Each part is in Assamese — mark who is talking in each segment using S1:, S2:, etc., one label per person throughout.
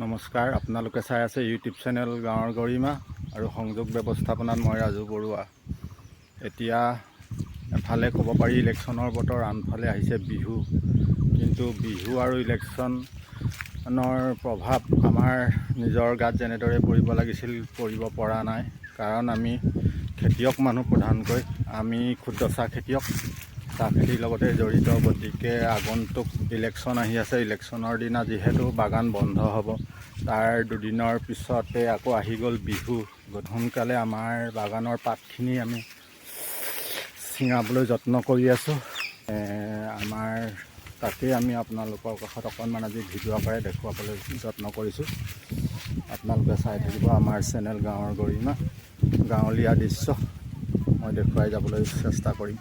S1: নমস্কাৰ, আপোনালোকে চাই আছে ইউটিউব চেনেল গাঁৱৰ গৰিমা আৰু সংযোগ ব্যৱস্থাপনাত মই ৰাজু বৰুৱা। এতিয়া এফালে ক'ব পাৰি ইলেকশ্যনৰ বতৰ, আনফালে আহিছে বিহু। কিন্তু বিহু আৰু ইলেকশ্যনৰ প্ৰভাৱ আমাৰ নিজৰ গাত যেনেদৰে পৰিব লাগিছিল পৰিব পৰা নাই। কাৰণ আমি খেতিয়ক মানুহ, প্ৰধানকৈ আমি ক্ষুদ্ৰ চাহ খেতিয়ক, চাহ খেতিৰ লগতে জড়িত। গতিকে আগন্তুক ইলেকশ্যন আহি আছে। ইলেকশ্যনৰ দিনা যিহেতু বাগান বন্ধ হ'ব, তাৰ দুদিনৰ পিছতে আকৌ আহি গ'ল বিহু। সোনকালে আমাৰ বাগানৰ পাতখিনি আমি ছিঙাবলৈ যত্ন কৰি আছোঁ। আমাৰ তাকেই আমি আপোনালোকৰ কাষত অকণমান আজি ভিডিঅ' আকাৰে দেখুৱাবলৈ যত্ন কৰিছোঁ। আপোনালোকে চাই থাকিব আমাৰ চেনেল গাঁৱৰ গৰিমা। গাঁৱলীয়া দৃশ্য মই দেখুৱাই যাবলৈ চেষ্টা কৰিম।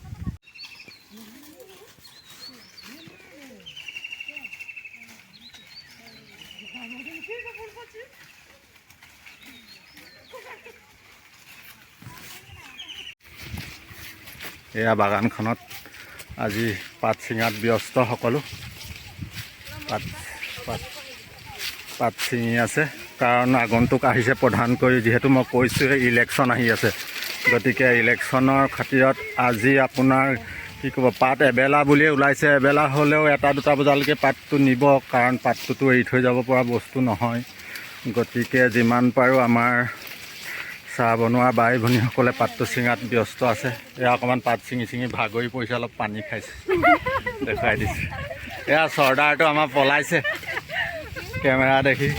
S1: এয়া বাগানখনত আজি পাত ছিঙাত ব্যস্ত সকলো। পাত ছিঙি আছে, কাৰণ আগন্তুক আহিছে প্ৰধানকৈ, যিহেতু মই কৈছোঁৱে ইলেকশ্যন আহি আছে। গতিকে ইলেকশ্যনৰ খাতিৰত আজি আপোনাৰ কি ক'ব, পাত এবেলা বুলিয়ে ওলাইছে। এবেলা হ'লেও 1-2 বজালৈকে পাতটো নিব, কাৰণ পাতটোতো এৰি থৈ যাব পৰা বস্তু নহয়। গতিকে যিমান পাৰোঁ আমাৰ চাহ বনোৱা বাই ভনীসকলে পাতটো ছিঙাত ব্যস্ত আছে। এয়া অকণমান পাত ছিঙি ভাগৰি পৰিছে, অলপ পানী খাইছে, দেখুৱাই দিছে। এয়া চৰ্দাৰটো আমাৰ পলাইছে কেমেৰা দেখি।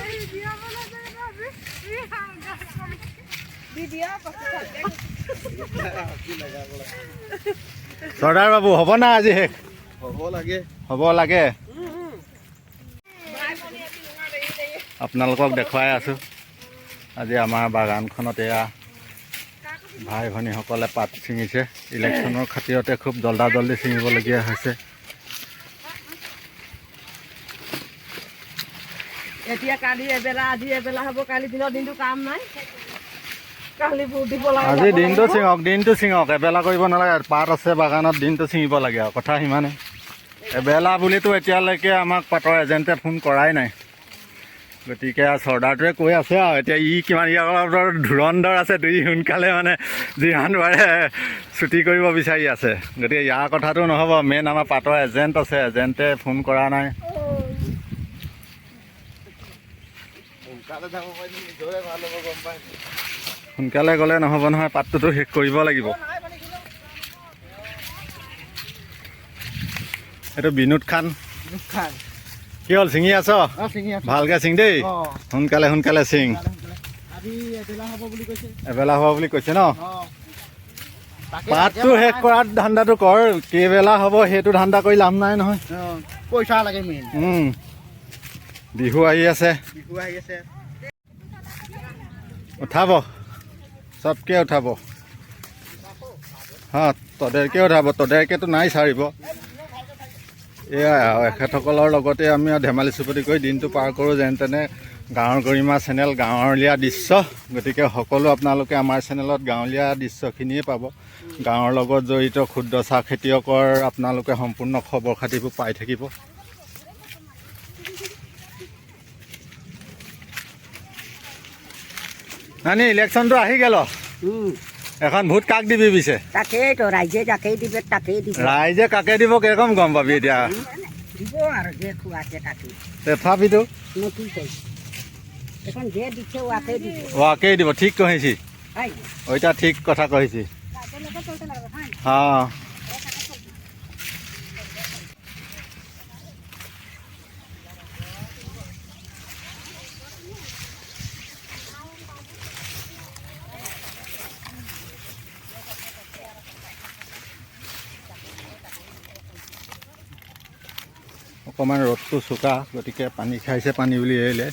S1: চৰ্দাৰ বাবু, হ'ব না আজি শেষ? হ'ব লাগে। আপোনালোকক দেখুৱাই আছোঁ আজি আমাৰ বাগানখনত। এয়া ভাই ভনীসকলে পাত ছিঙিছে। ইলেকশ্যনৰ খাতিৰতে খুব জল্দি ছিঙিবলগীয়া হৈছে।
S2: এতিয়া কালি এবেলা, আজি এবেলা হ'ব। কালি দিনটো কাম নাই, কালি দিব লাগে।
S1: আজি দিনটো ছিঙক, এবেলা কৰিব নালাগে। পাত আছে বাগানত, দিনটো ছিঙিব লাগে আৰু, কথা সিমানে। এবেলা বুলিতো এতিয়ালৈকে আমাক পাতৰ এজেণ্টে ফোন কৰাই নাই। গতিকে চৰ্দাৰটোৱে কৈ আছে আৰু এতিয়া কিমান ধুৰন্ধৰ আছে, সোনকালে যিমান পাৰে ছুটি কৰিব বিচাৰি আছে। গতিকে ইয়াৰ কথাটো নহ'ব। মেইন আমাৰ পাতৰ এজেণ্ট আছে, এজেণ্টে ফোন কৰা নাই। সোনকালে গ'লে নহ'ব নহয়, পাতটোতো শেষ কৰিব লাগিব। এইটো বিনোদ খান। কি হ'ল, ছিঙি আছ? ভালকৈ ছিং দেই, সোনকালে ছিং। এবেলা হ'ব বুলি কৈছে ন? পাতটো শেষ কৰাৰ ধান্দাটো কৰ। কেইবেলা হ'ব সেইটো ধান্দা কৰি লাভ নাই নহয়।
S2: পইচা লাগে মেইন।
S1: বিহু আহি আছে। উঠাব, চবকে উঠাব। তদেৰকে উঠাব, তদেৰকেতো নাই চাৰিব। এয়াই আৰু এখেতসকলৰ লগতে আমি ধেমালি চুপতি কৰি দিনটো পাৰ কৰোঁ যেন তেনে। গাঁৱৰ গৰিমা চেনেল, গাঁৱলীয়া দৃশ্য। গতিকে সকলো আপোনালোকে আমাৰ চেনেলত গাঁৱলীয়া দৃশ্যখিনিয়ে পাব। গাঁৱৰ লগত জড়িত ক্ষুদ্ৰ চাহ খেতিয়কৰ আপোনালোকে সম্পূৰ্ণ খবৰ খাতিবোৰ পাই থাকিব। নানি, ইলেকশ্যনটো আহি গেল। এখন ভোট কাক দিবি পিছে?
S2: তাকেইতো, ৰাইজে যাকেই দিবে তাকেই দিব।
S1: ৰাইজে কাকে দিব কেৰকম গম পাবি এতিয়া?
S2: দিব আৰু যে খোৱাছে তাকেই।
S1: তথাপিতো
S2: এখন যে দিছে ওৱাকেই দিব।
S1: ওৱাকেই দিব, ঠিক কহিছি। ওইটা ঠিক কথা কহিছি। হ্যাঁ, অকণমান ৰ'দটো চোকা, গতিকে পানী খাইছে, পানী বুলি এৰিলে।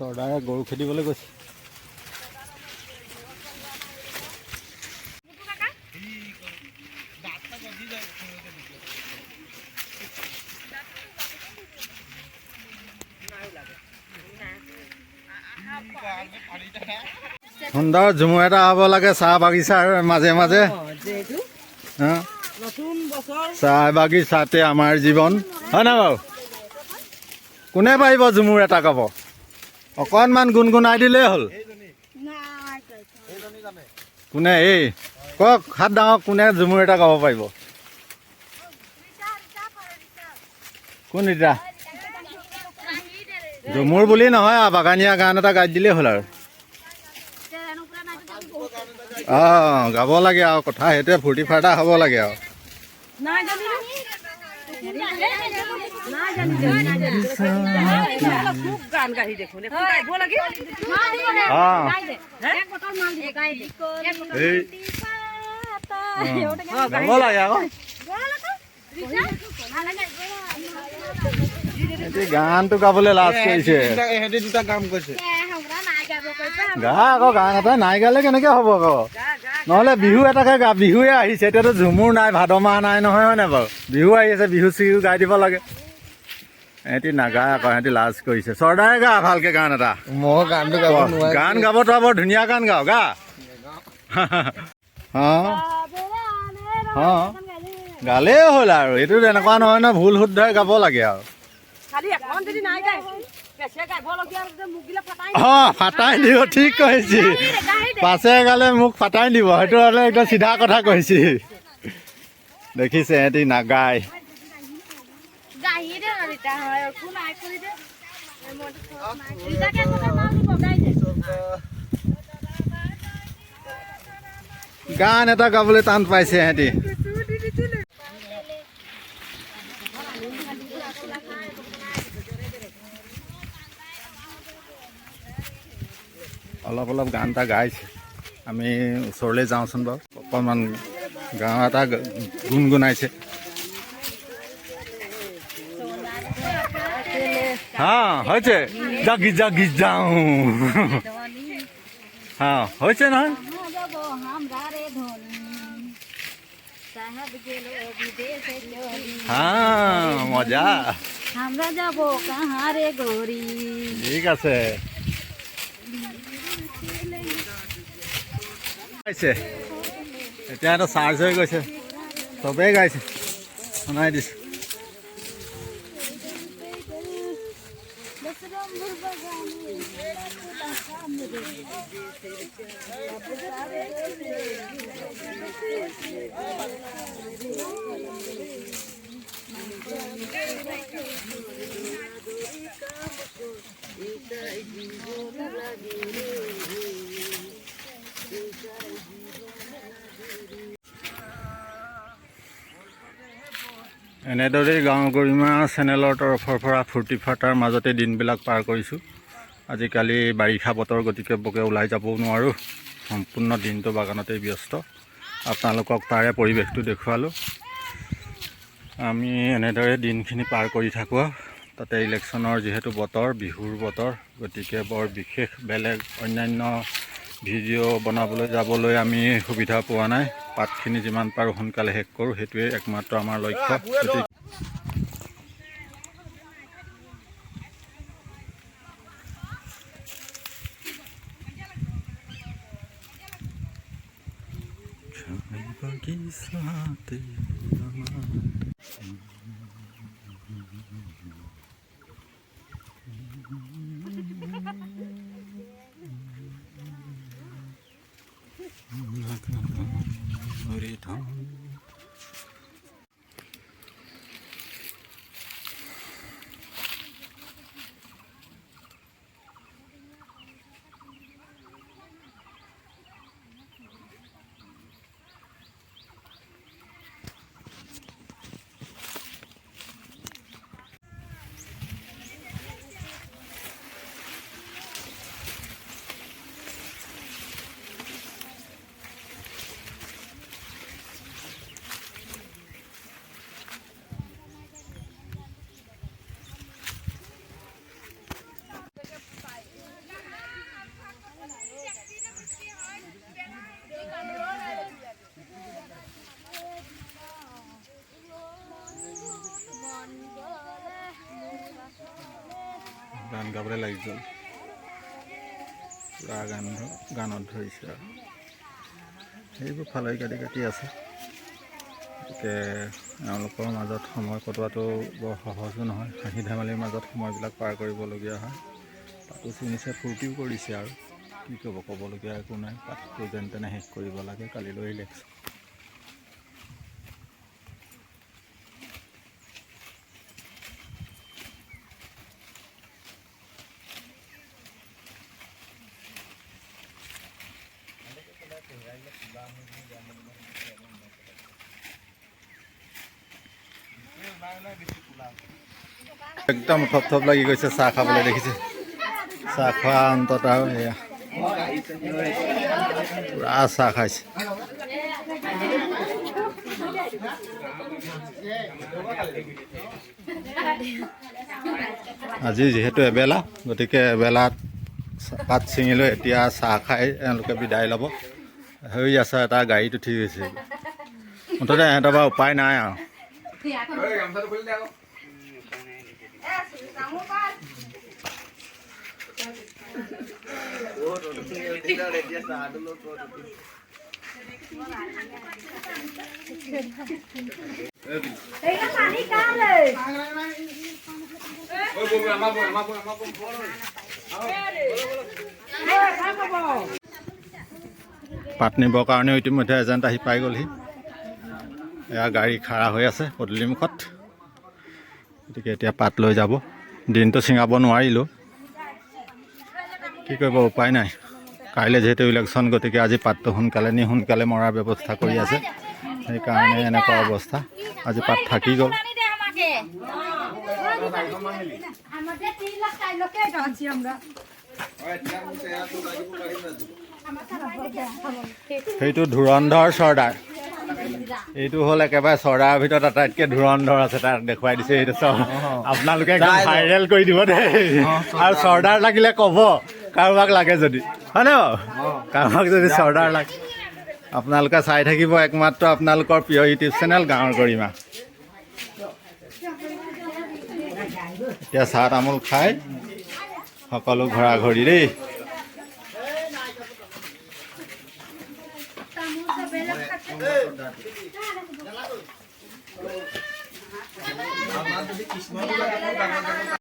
S1: চৰ্দাৰে গৰু খেদিবলৈ গৈছে। সুন্দৰ ঝুমুৰ এটা হ'ব লাগে চাহ বাগিচাৰ মাজে মাজে।
S2: যিহেতু
S1: হা?
S2: নতুন বছৰ
S1: চাহ বাগিচাতে আমাৰ জীৱন, হয় না বাৰু? কোনে পাৰিব ঝুমুৰ এটা ক'ব? অকণমান গুণগুণাই দিলেই হ'ল। কোনে এই কওক, হাত ডাঙৰক, কোনে ঝুমুৰ এটা ক'ব পাৰিব? কোন এতিয়া? ঝুমুৰ বুলি নহয় আৰু বাগানীয়া গান এটা গাই দিলেই হ'ল আৰু। অঁ, গাব লাগে আৰু, কথা সেইটোৱে, ফূৰ্তি ফাৰ্তা হ'ব লাগে আৰু।
S2: নাই জানি খুব গান গাহি দেখোন গাইব লাগে।
S1: অঁ, এই গাব লাগে আকৌ। এতিয়া গানটো গাবলৈ লাজ কৰিছে। গা আকৌ, গান এটা নাই গালে কেনেকে হ'ব আকৌ? নহ'লে বিহু এটাকে গা, বিহুৱে আহিছে, এতিয়াতো ঝুমুৰ নাই, ভাদ মাহ নাই নহয়, হয় নাই বাৰু? বিহু আহি আছে, বিহু চিহু গাই দিব লাগে। সিহঁতি নাগায় আকৌ, সিহঁতি লাজ কৰিছে। চৰ্দাৰে গা ভালকে গান এটা।
S3: মই গানটো গাব নোৱাৰো।
S1: গান গাব, তই বৰ ধুনীয়া গান গাও, গা। অঁ, অঁ, গালেই হ'ল আৰু। এইটো তেনেকুৱা নহয় ন, ভুল শুদ্ধই গাব লাগে আৰু।
S2: খালি এখন যদি নাই গাই পেছে গাইবলগীয়া মুখগিলা ফাটাই
S1: অঁ, ফাটাই দিব, ঠিক কৈছি। পাছে গালে মোক ফাটাই দিব, সেইটো হ'লে একদম চিধা কথা কৈছি। দেখিছে, সিহঁতি নাগায়। গান এটা গাবলৈ টান পাইছে সিহঁতি। অলপ অলপ গান এটা গাইছে। আমি ওচৰলৈ যাওঁচোন বাৰু, অকণমান গাঁও এটা গুণগুণাইছে। হা, হৈছে জাগি জাগি যাওঁ। হা, হৈছে নহয়। হা, মজা।
S4: আমরা যাব কাহারে গরি।
S1: ঠিক আছে। গাইছে এতিয়া এটা চাৰ্জ হৈ গৈছে, চবেই গাইছে, শুনাই দিছে। এনেদৰেই গাঁও গৰিমা চেনেলৰ তৰফৰ পৰা ফূৰ্তি ফাৰ্তাৰ মাজতে দিনবিলাক পাৰ কৰিছোঁ। আজিকালি বাৰিষা বতৰ, গতিকে বকে ওলাই যাবও নোৱাৰোঁ। সম্পূৰ্ণ দিনটো বাগানতেই ব্যস্ত। আপোনালোকক তাৰে পৰিৱেশটো দেখুৱালোঁ। আমি এনেদৰে দিনখিনি পাৰ কৰি থাকোঁ। তাতে ইলেকশ্যনৰ যিহেতু বতৰ, বিহুৰ বতৰ, গতিকে বৰ বিশেষ বেলেগ অন্যান্য ভিডিঅ' বনাবলৈ যাবলৈ আমি সুবিধা পোৱা নাই। পাতখিনি যিমান পাৰোঁ সোনকালে শেষ কৰোঁ, সেইটোৱে একমাত্ৰ আমাৰ লক্ষ্য। গান গাবলৈ লাগিছিল। পুৰা গানত ধৰিছে আৰু সেইবোৰ ফালে কাটি আছে। গতিকে এওঁলোকৰ মাজত সময় কটোৱাটো বৰ সহজো নহয়, হাঁহি ধেমালিৰ মাজত সময়বিলাক পাৰ কৰিবলগীয়া হয়। তাতো চিনিছে, ফূৰ্তিও কৰিছে আৰু কি ক'বলগীয়া একো নাই। পাতটো যেন তেনে শেষ কৰিব লাগে, কালিলৈ ইলেকশ্যন। একদম থপ লাগি গৈছে চাহ খাবলৈ, দেখিছে চাহ খোৱা অন্তত আৰু এয়া পুৰা চাহ খাইছে। আজি যিহেতু এবেলা, গতিকে এবেলাত পাত ছিঙি লৈ এতিয়া চাহ খাই এওঁলোকে বিদায় ল'ব। হৈ আছে এটা গাড়ীত উঠি গৈছে, মুঠতে ইহঁতৰ বাৰু উপায় নাই আৰু। পাত নিবৰ কাৰণেও ইতিমধ্যে এজেণ্ট আহি পাই গ'লহি। এয়া গাড়ী খাৰা হৈ আছে পদূলিমুখত, গতিকে এতিয়া পাত লৈ যাব। দিনটো ছিঙাব নোৱাৰিলোঁ, কি কৰিব, উপায় নাই। কাইলৈ যিহেতু ইলেকশ্যন, গতিকে আজি পাতটো সোনকালে নি সোনকালে মৰাৰ ব্যৱস্থা কৰি আছে। সেইকাৰণে এনেকুৱা অৱস্থা, আজি পাত থাকি গ'ল। সেইটো ধুৰন্ধৰ চৰ্দাৰ, এইটো হ'ল একেবাৰে চৰ্দাৰৰ ভিতৰত আটাইতকৈ ধুৰন্ধৰ আছে, তাক দেখুৱাই দিছে। সেইটো আপোনালোকে একদম ভাইৰেল কৰি দিব দেই। আৰু চৰ্দাৰ লাগিলে ক'ব, কাৰোবাক লাগে যদি, হয়নে বাৰু? কাৰোবাক যদি চৰ্দাৰ লাগে, আপোনালোকে চাই থাকিব একমাত্ৰ আপোনালোকৰ প্ৰিয় ইউটিউব চেনেল গাঁৱৰ গৰিমা। এতিয়া চাহ তামোল খাই সকলো ঘৰা ঘৰি দেই।